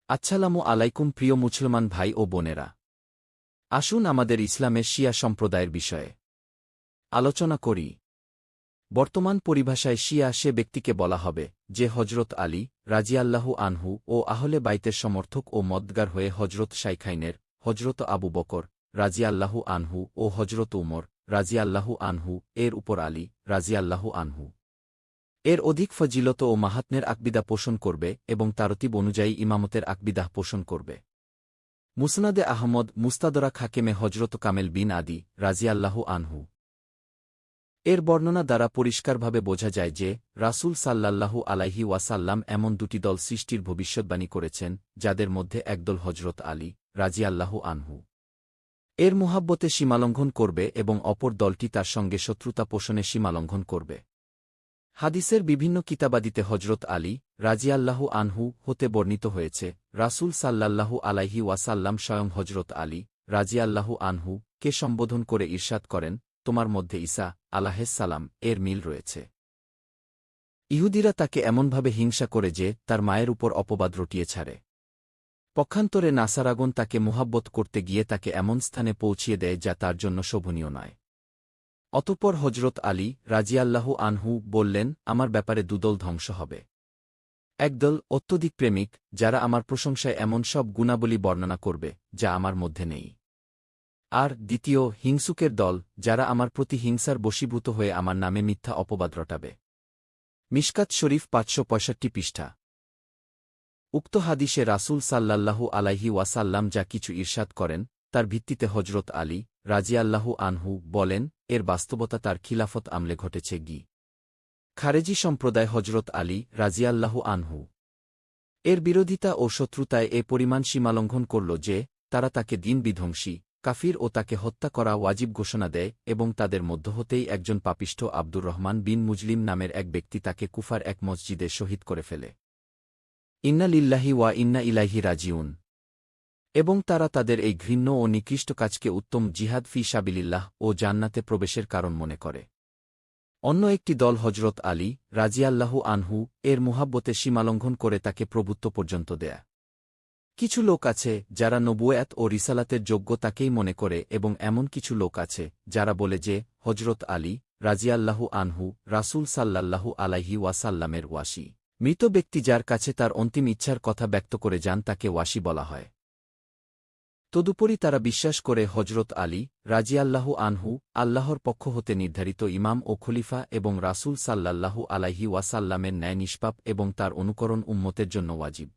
আসসালামু আলাইকুম প্রিয় মুসলমান ভাই ও বোনেরা। আসুন আমাদের ইসলামের শিয়া সম্প্রদায়ের বিষয়ে আলোচনা করি। বর্তমান পরিভাষায় শিয়া সে ব্যক্তিকে বলা হবে যে হজরত আলী রাজিয়াল্লাহু আনহু ও আহলে বাইতের সমর্থক ও মদগার হয়ে হজরত শাইখাইনের হজরত আবু বকর রাজিয়াল্লাহু আনহু ও হজরত উমর রাজিয়াল্লাহু আনহু এর উপর আলী রাজিয়াল্লাহু আনহু এর অধিক ফজিলত ও মাহাত্ম্যের আকবিদা পোষণ করবে এবং তারতিব অনুযায়ী ইমামতের আকবিদাহ পোষণ করবে। মুসনাদে আহমদ মুস্তাদরাক হাকেমে হজরত কামেল বিন আদি রাজিয়াল্লাহু আনহু এর বর্ণনা দ্বারা পরিষ্কারভাবে বোঝা যায় যে রাসূল সাল্লাল্লাহু আলাইহি ওয়াসাল্লাম এমন দুটি দল সৃষ্টির ভবিষ্যদ্বাণী করেছেন, যাদের মধ্যে একদল হজরত আলী রাজিয়াল্লাহু আনহু এর মুহাব্বতে সীমালঙ্ঘন করবে এবং অপর দলটি তার সঙ্গে শত্রুতা পোষণে সীমালঙ্ঘন করবে। হাদিসের বিভিন্ন কিতাবাদিতে হজরত আলী রাজিয়াল্লাহু আনহু হতে বর্ণিত হয়েছে, রাসূল সাল্লাল্লাহু আলাইহি ওয়াসাল্লাম স্বয়ং হজরত আলী রাজিয়াল্লাহু আনহু কে সম্বোধন করে ইরশাদ করেন, তোমার মধ্যে ঈসা আলাইহিসসালাম এর মিল রয়েছে। ইহুদিরা তাকে এমনভাবে হিংসা করে যে তার মায়ের উপর অপবাদ রটিয়ে ছাড়ে। পক্ষান্তরে নাসারাগণ তাকে মুহাব্বত করতে গিয়ে তাকে এমন স্থানে পৌঁছিয়ে দেয় যা তার জন্য শোভনীয় নয়। অতঃপর হজরত আলী রাজিয়াল্লাহু আনহু বললেন, আমার ব্যাপারে দুদল ধ্বংস হবে। একদল অত্যধিক প্রেমিক, যারা আমার প্রশংসায় এমন সব গুণাবলী বর্ণনা করবে যা আমার মধ্যে নেই। আর দ্বিতীয় হিংসুকের দল, যারা আমার প্রতি হিংসার বশীভূত হয়ে আমার নামে মিথ্যা অপবাদ রটাবে। মিশকাত শরীফ ৫৬৫ পৃষ্ঠা। উক্ত হাদিসে রাসূল সাল্লাল্লাহু আলাইহি ওয়াসাল্লাম যা কিছু ইরশাদ করেন তার ভিত্তিতে হজরত আলী রাজিয়াল্লাহু আনহু বলেন, এর বাস্তবতা তার খিলাফত আমলে ঘটেছে। খারেজি সম্প্রদায় হজরত আলী রাজিয়াল্লাহু আনহু এর বিরোধিতা ও শত্রুতায় এ পরিমাণ সীমালঙ্ঘন করল যে তারা তাকে দিন বিধ্বংসী কাফির ও তাকে হত্যা করা ওয়াজিব ঘোষণা দেয়, এবং তাদের মধ্য হতেই একজন পাপিষ্ঠ আব্দুর রহমান বিন মুজলিম নামের এক ব্যক্তি তাকে কুফার এক মসজিদে শহীদ করে ফেলে। ইন্না লিল্লাহি ওয়া ইন্না ইলাইহি রাজিউন। এবং তারা তাদের এই ঘৃণ্য ও নিকৃষ্ট কাজকে উত্তম জিহাদ ফি সাবিলিল্লাহ ও জান্নাতে প্রবেশের কারণ মনে করে। অন্য একটি দল হজরত আলী রাজিয়াল্লাহু আনহু এর মুহাব্বতে সীমালঙ্ঘন করে তাকে প্রভুত্ব পর্যন্ত দেয়া। কিছু লোক আছে যারা নবুয়াত ও রিসালাতের যোগ্য তাকেই মনে করে, এবং এমন কিছু লোক আছে যারা বলে যে হজরত আলী রাজিয়াল্লাহু আনহু রাসূল সাল্লাল্লাহু আলাইহি ওয়াসাল্লামের ওয়াসি। মৃত ব্যক্তি যার কাছে তার অন্তিম ইচ্ছার কথা ব্যক্ত করে যান তাকে ওয়াসি বলা হয়। তদুপরি তারা বিশ্বাস করে হজরত আলী রাজিয়াল্লাহু আনহু আল্লাহর পক্ষ হতে নির্ধারিত ইমাম ও খলিফা এবং রাসূল সাল্লাল্লাহু আলাইহি ওয়াসাল্লামের ন্যায় নিষ্পাপ এবং তার অনুকরণ উম্মতের জন্য ওয়াজিব।